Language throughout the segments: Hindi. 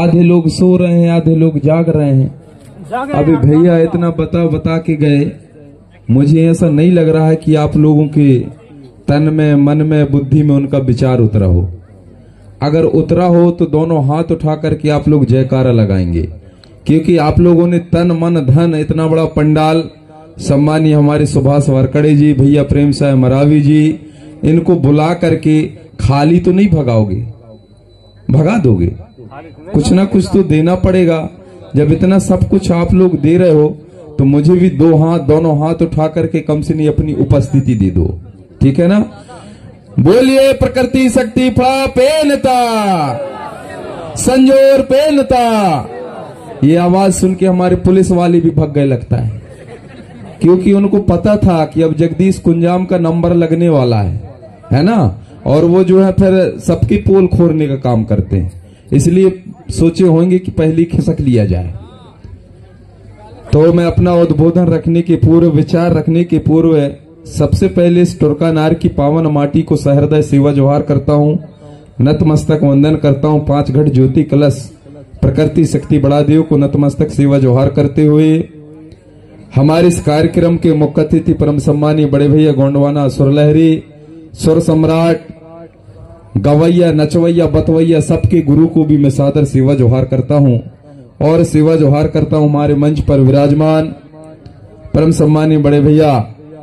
आधे लोग सो रहे हैं, आधे लोग जाग रहे हैं। अभी भैया इतना बता के गए, मुझे ऐसा नहीं लग रहा है कि आप लोगों के तन में, मन में, बुद्धि में उनका विचार उतरा हो। अगर उतरा हो तो दोनों हाथ उठा करके आप लोग जयकारा लगाएंगे, क्योंकि आप लोगों ने तन मन धन इतना बड़ा पंडाल, सम्मानीय हमारे सुभाष वारकड़े जी, भैया प्रेम साहब मरावी जी, इनको बुला करके खाली तो नहीं भगाओगे, भगा दोगे? कुछ ना कुछ तो देना पड़ेगा। जब इतना सब कुछ आप लोग दे रहे हो तो मुझे भी दोनों हाथ उठा करके कम से नहीं अपनी उपस्थिति दे दो, ठीक है ना? बोलिए प्रकृति शक्ति फड़ा पेनता, संजोर पेनता। ये आवाज सुन के हमारे पुलिस वाले भी भग गए लगता है, क्योंकि उनको पता था कि अब जगदीश कुंजाम का नंबर लगने वाला है ना? और वो जो है फिर सबकी पोल खोरने का काम करते हैं, इसलिए सोचे होंगे कि पहले खिसक लिया जाए। तो मैं अपना उद्बोधन रखने के पूर्व, विचार रखने के पूर्व सबसे पहले इस टुरकानार की पावन माटी को सहृदय सेवा जोहार करता हूँ, नतमस्तक वंदन करता हूँ। 5 घट ज्योति कलश प्रकृति शक्ति बड़ा देव को नतमस्तक सेवा जोहार करते हुए हमारे इस कार्यक्रम के मुख्य अतिथि परम सम्मानीय बड़े भैया गोंडवाना सुरलहरी, सुर सम्राट, गवैया, नचवैया, बतवैया, सबके गुरु को भी मैं सादर सेवा जोहार करता हूँ। और सेवा जोहार करता हूँ हमारे मंच पर विराजमान परम सम्मानीय बड़े भैया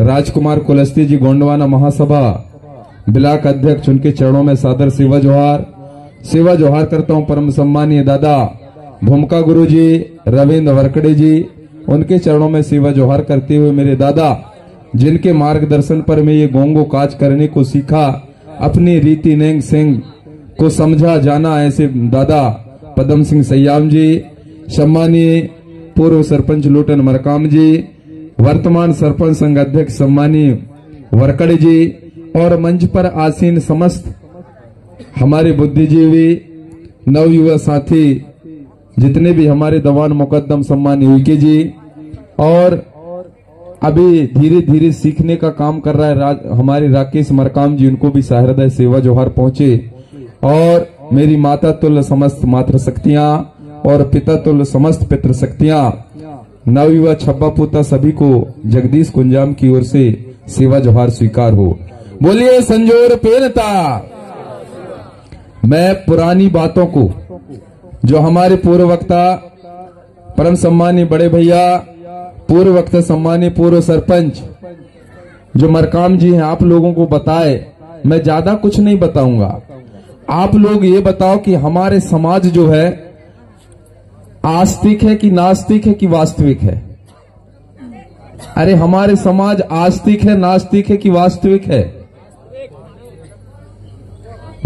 राजकुमार कुलस्ती जी, गोंडवाना महासभा ब्लॉक अध्यक्ष, उनके चरणों में सादर सेवा जोहार करता हूँ। परम सम्मानीय दादा भूमिका गुरु जी, रविंद्र वरकड़े जी, उनके चरणों में सेवा जोहार करते हुए मेरे दादा, जिनके मार्गदर्शन पर मैं ये गोंगो काज करने को सीखा, अपनी रीति नेंग सिंह को समझा जाना, ऐसे दादा पदम सिंह सयाम जी, सम्मानीय पूर्व सरपंच लोटन मरकाम जी, वर्तमान सरपंच संघ अध्यक्ष सम्मानीय वरकड़े जी, और मंच पर आसीन समस्त हमारे बुद्धिजीवी नवयुवा साथी जितने भी हमारे दवान मुकद्दम सम्मानीय उइके जी, और अभी धीरे धीरे सीखने का काम कर रहा है हमारे राकेश मरकाम जी, उनको भी सहृदय सेवा जोहार पहुंचे। और मेरी माता तुल्य समस्त मातृ शक्तियां और पिता तुल्य समस्त पितृ शक्तियां, नवयुवा छब्बा पोता सभी को जगदीश कुंजाम की ओर से सेवा जोहार स्वीकार हो। बोलिए संजोर पेनता। मैं पुरानी बातों को, जो हमारे पूर्व वक्ता परम सम्मानीय बड़े भैया, पूर्व वक्ता सम्मानीय पूर्व सरपंच जो मरकाम जी हैं, आप लोगों को बताए, मैं ज्यादा कुछ नहीं बताऊंगा। आप लोग ये बताओ कि हमारे समाज जो है आस्तिक है कि नास्तिक है कि वास्तविक है? अरे हमारे समाज आस्तिक है, नास्तिक है कि वास्तविक है?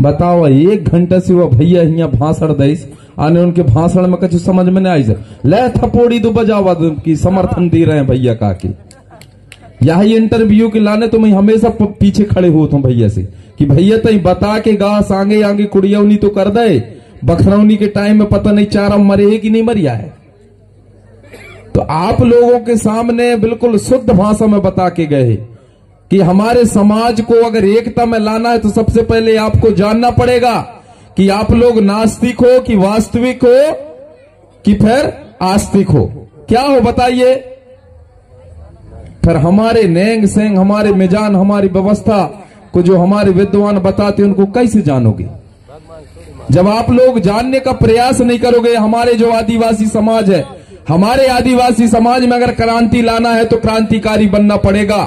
बताओ। 1 घंटा से वो भैया यहाँ भाषण दईस, आने उनके भाषण में कुछ समझ में नहीं आई सर, ले थपोड़ी दो बजावा की समर्थन दे रहे हैं भैया का के। यही इंटरव्यू के लाने तो मैं हमेशा पीछे खड़े होता हूँ भैया से कि भैया तई बता के गा सांगे आगे कुड़ियौनी तो कर दे, बखरौनी के टाइम में पता नहीं चारा मरे है कि नहीं मरिया है। तो आप लोगों के सामने बिल्कुल शुद्ध भाषा में बता के गए कि हमारे समाज को अगर एकता में लाना है तो सबसे पहले आपको जानना पड़ेगा कि आप लोग नास्तिक हो कि वास्तविक हो कि फिर आस्तिक हो, क्या हो बताइए। फिर हमारे नेंग सेंग, हमारे मिजान, हमारी व्यवस्था को जो हमारे विद्वान बताते उनको कैसे जानोगे जब आप लोग जानने का प्रयास नहीं करोगे। हमारे जो आदिवासी समाज है, हमारे आदिवासी समाज में अगर क्रांति लाना है तो क्रांतिकारी बनना पड़ेगा।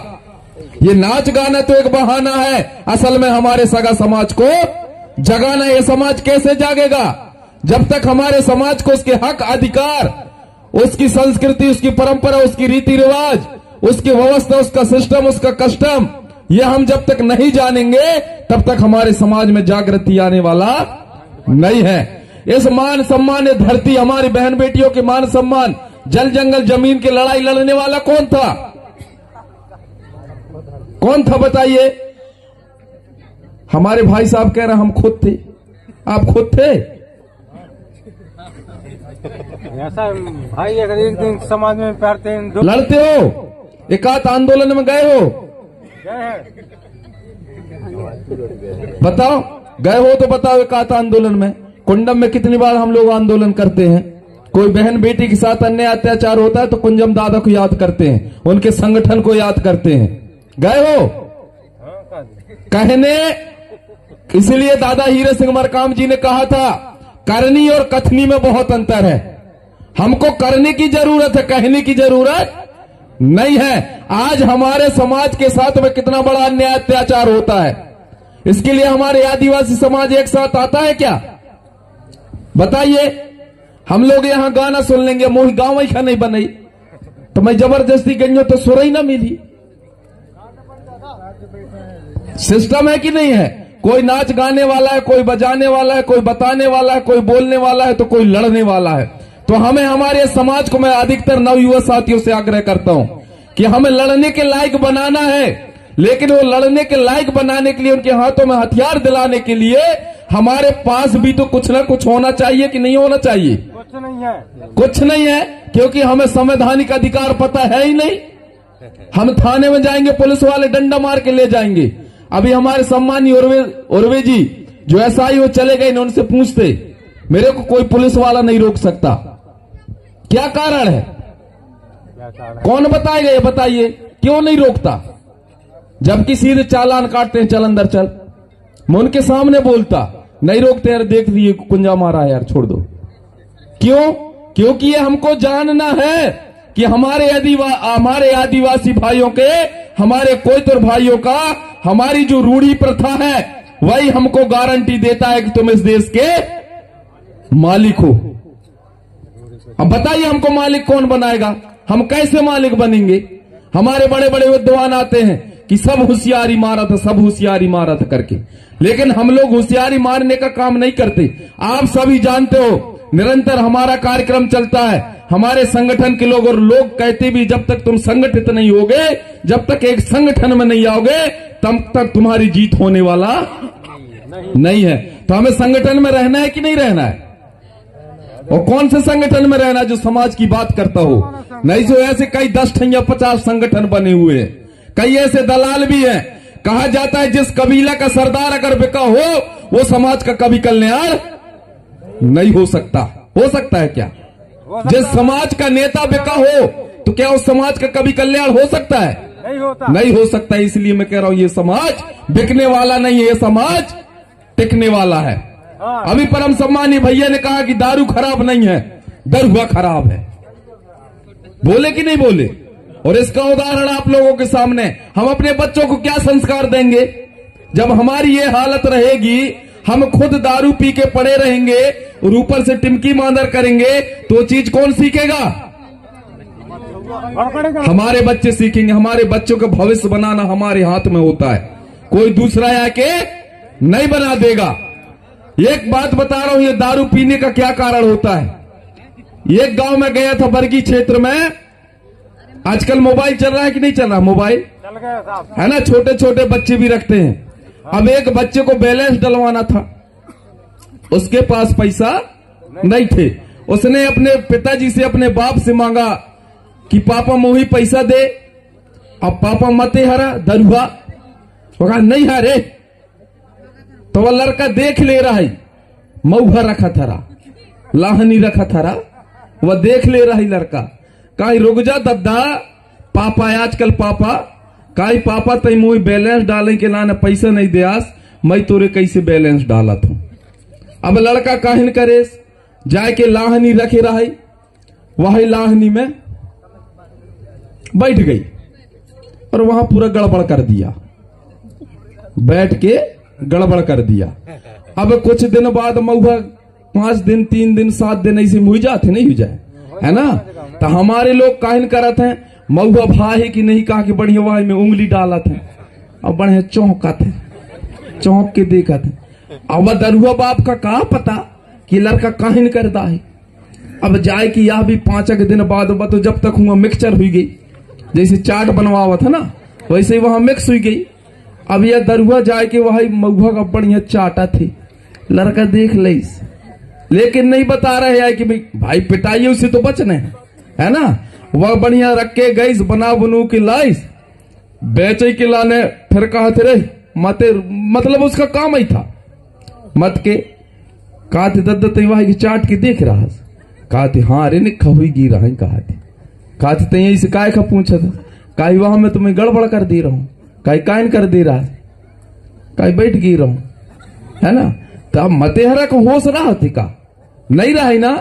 ये नाच गाना तो एक बहाना है, असल में हमारे सगा समाज को जगाना। ये समाज कैसे जागेगा जब तक हमारे समाज को उसके हक अधिकार, उसकी संस्कृति, उसकी परंपरा, उसकी रीति रिवाज, उसकी व्यवस्था, उसका सिस्टम, उसका कस्टम, ये हम जब तक नहीं जानेंगे तब तक हमारे समाज में जागृति आने वाला नहीं है। इस मान सम्मान धरती, हमारी बहन बेटियों के मान सम्मान, जल जंगल जमीन की लड़ाई लड़ने वाला कौन था? कौन था बताइए? हमारे भाई साहब कह रहे हम खुद थे। आप खुद थे? ऐसा भाई अगर एक दिन समाज में लड़ते हो, एकाध आंदोलन में गए हो? बताओ, गए हो तो बताओ एकाध आंदोलन में कुंडम में कितनी बार हम लोग आंदोलन करते हैं। कोई बहन बेटी के साथ अन्याय अत्याचार होता है तो कुंजम दादा को याद करते हैं, उनके संगठन को याद करते हैं। गए हो कहने, इसलिए दादा हीरे सिंह मरकाम जी ने कहा था करनी और कथनी में बहुत अंतर है। हमको करने की जरूरत है, कहने की जरूरत नहीं है। आज हमारे समाज के साथ में कितना बड़ा अन्याय अत्याचार होता है, इसके लिए हमारे आदिवासी समाज एक साथ आता है क्या? बताइए। हम लोग यहां गाना सुन लेंगे, मोही गांव ही नहीं बनाई, तो मैं जबरदस्ती गई हूं तो सुर ही ना मिली। सिस्टम है कि नहीं है? कोई नाच गाने वाला है, कोई बजाने वाला है, कोई बताने वाला है, कोई बोलने वाला है, तो कोई लड़ने वाला है। तो हमें हमारे समाज को, मैं अधिकतर नवयुवा साथियों से आग्रह करता हूं कि हमें लड़ने के लायक बनाना है, लेकिन वो लड़ने के लायक बनाने के लिए, उनके हाथों में हथियार दिलाने के लिए हमारे पास भी तो कुछ ना कुछ होना चाहिए कि नहीं होना चाहिए? कुछ नहीं है, कुछ नहीं है, क्योंकि हमें संवैधानिक अधिकार पता है ही नहीं। हम थाने में जाएंगे, पुलिस वाले डंडा मार के ले जाएंगे। अभी हमारे सम्मानी उर्वे जी जो एसआई वो चले गए, उनसे पूछते, मेरे को कोई पुलिस वाला नहीं रोक सकता, क्या कारण है? कौन बताएगा? ये बताइए, क्यों नहीं रोकता? जबकि सीधे चालान काटते हैं, चल अंदर चल। मैं उनके सामने बोलता, नहीं रोकते यार, देख लिए कुंजा मारा यार, छोड़ दो। क्यों? क्योंकि ये हमको जानना है कि हमारे आदिवासी भाइयों के, हमारे कोयतुर भाइयों का, हमारी जो रूढ़ी प्रथा है वही हमको गारंटी देता है कि तुम इस देश के मालिक हो। अब बताइए हमको मालिक कौन बनाएगा? हम कैसे मालिक बनेंगे? हमारे बड़े बड़े विद्वान आते हैं कि सब होशियारी मारा था, सब होशियारी मारा था करके, लेकिन हम लोग होशियारी मारने का काम नहीं करते। आप सभी जानते हो, निरंतर हमारा कार्यक्रम चलता है, हमारे संगठन के लोग, और लोग कहते भी जब तक तुम संगठित नहीं होगे, जब तक एक संगठन में नहीं आओगे, तब तक तुम्हारी जीत होने वाला नहीं है। तो हमें संगठन में रहना है कि नहीं रहना है? और कौन से संगठन में रहना? जो समाज की बात करता हो, नहीं जो ऐसे कई 10 या 50 संगठन बने हुए हैं, कई ऐसे दलाल भी हैं। कहा जाता है जिस कबीला का सरदार अगर बिका हो, वो समाज का कभी कल्याण नहीं हो सकता। हो सकता है क्या? जिस समाज का नेता बिका हो, तो क्या उस समाज का कभी कल्याण हो सकता है? नहीं होता, नहीं हो सकता। इसलिए मैं कह रहा हूं, ये समाज बिकने वाला नहीं है, ये समाज टिकने वाला है। अभी परम सम्मानी भैया ने कहा कि दारू खराब नहीं है, दरुआ खराब है। बोले कि नहीं बोले? और इसका उदाहरण आप लोगों के सामने, हम अपने बच्चों को क्या संस्कार देंगे जब हमारी ये हालत रहेगी? हम खुद दारू पी के पड़े रहेंगे और ऊपर से टिमकी मांदर करेंगे, तो चीज कौन सीखेगा? हमारे बच्चे सीखेंगे। हमारे बच्चों का भविष्य बनाना हमारे हाथ में होता है, कोई दूसरा आके नहीं बना देगा। एक बात बता रहा हूं, ये दारू पीने का क्या कारण होता है। एक गांव में गया था, बरगी क्षेत्र में। आजकल मोबाइल चल रहा है कि नहीं चल रहा? मोबाइल चल गया साहब, है ना, छोटे छोटे बच्चे भी रखते हैं। अब एक बच्चे को बैलेंस डलवाना था, उसके पास पैसा नहीं थे। उसने अपने पिताजी से, अपने बाप से मांगा कि पापा मोही पैसा दे। अब पापा मते हरा दरुआ, वो कहा नहीं हरे। तो वह लड़का देख ले रहा है, मऊहा रखा थरा, लाहनी रखा थरा, वह देख ले रहा है लड़का। कहा रुक जा दद्दा, पापा आजकल पापा, काई पापा तई मोही बैलेंस डाले के लाने पैसा नहीं दे आस, मैं तोरे कैसे बैलेंस डाला था। अब लड़का काहिन करे, जाके लाहनी रखे रहा, वही लाहनी में बैठ गई और वहां पूरा गड़बड़ कर दिया, बैठ के गड़बड़ कर दिया। अब कुछ दिन बाद मऊहा 5 दिन 3 दिन 7 दिन ऐसे मुझ जाते नहीं हो जाए, है ना। तो हमारे लोग काहिन करत हैं, मऊहा भाई की नहीं कहा कि बढ़िया वाही में उंगली डालत है, अब बढ़िया चौंकत है, चौंक के देखत है। अब दरुआ बाप का कहा पता कि लड़का काहिन करता है। अब जाए कि यह भी 5 दिन बाद, तो जब तक हुआ मिक्सचर हुई गई, जैसे चाट बनवा था ना, वैसे ही वहां मिक्स हुई गई। अब यह दरुआ जाए के वही मऊहा का बढ़िया चाटा थे, लड़का देख ले, लेकिन नहीं बता रहे है कि भाई पिटाइए उसे तो बचने है ना। वह बढ़िया रख के गई, बना बनू के लाइस, बेचे के लाने, फिर कहा थे रे मते, मतलब उसका काम ही था मत के कहा थे दद्दत वहां की चाट के देख रहा, कहा थे हाँ अरे ने खहुई गिरा है, कहा थे यही से काय का पूछा था, काई वहां मैं तुम्हें गड़बड़ कर दे रहा हूं, काई कायन कर दे रहा है, काई बैठ गिर रहा हूं, है ना। तो अब मतेहरा को होश रहा थी का नहीं रहा ना,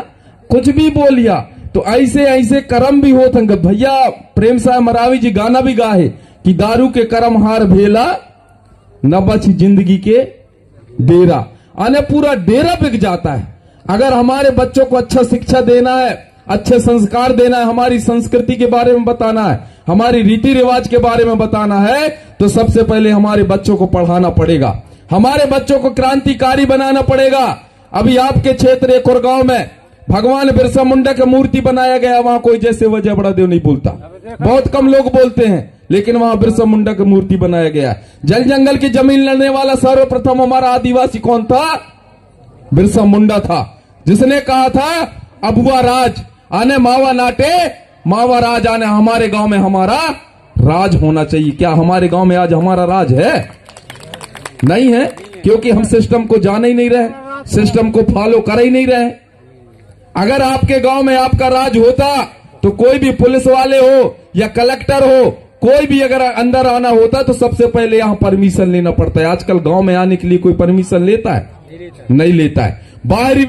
कुछ भी बोलिया तो ऐसे ऐसे कर्म भी होत हैं। भैया प्रेम साहब मरावी जी गाना भी गा है कि दारू के कर्म हार भेला न बची जिंदगी के डेरा, आने पूरा डेरा बिक जाता है। अगर हमारे बच्चों को अच्छा शिक्षा देना है, अच्छे संस्कार देना है, हमारी संस्कृति के बारे में बताना है, हमारी रीति रिवाज के बारे में बताना है, तो सबसे पहले हमारे बच्चों को पढ़ाना पड़ेगा, हमारे बच्चों को क्रांतिकारी बनाना पड़ेगा। अभी आपके क्षेत्र कोरगांव में भगवान बिरसा मुंडा की मूर्ति बनाया गया, वहां कोई जैसे वजह बड़ा देव नहीं बोलता, बहुत कम लोग बोलते हैं, लेकिन वहां बिरसा मुंडा की मूर्ति बनाया गया। जल जंगल की जमीन लड़ने वाला सर्वप्रथम हमारा आदिवासी कौन था? बिरसा मुंडा था, जिसने कहा था अबुआ राज आने मावा नाटे, मावा राज आने हमारे गांव में हमारा राज होना चाहिए। क्या हमारे गांव में आज हमारा राज है? नहीं है, क्योंकि हम सिस्टम को जान ही नहीं रहे, सिस्टम को फॉलो कर ही नहीं रहे। अगर आपके गांव में आपका राज होता तो कोई भी पुलिस वाले हो या कलेक्टर हो, कोई भी अगर अंदर आना होता तो सबसे पहले यहां परमिशन लेना पड़ता है। आजकल गांव में आने के लिए कोई परमिशन लेता है? नहीं लेता है। बाहरी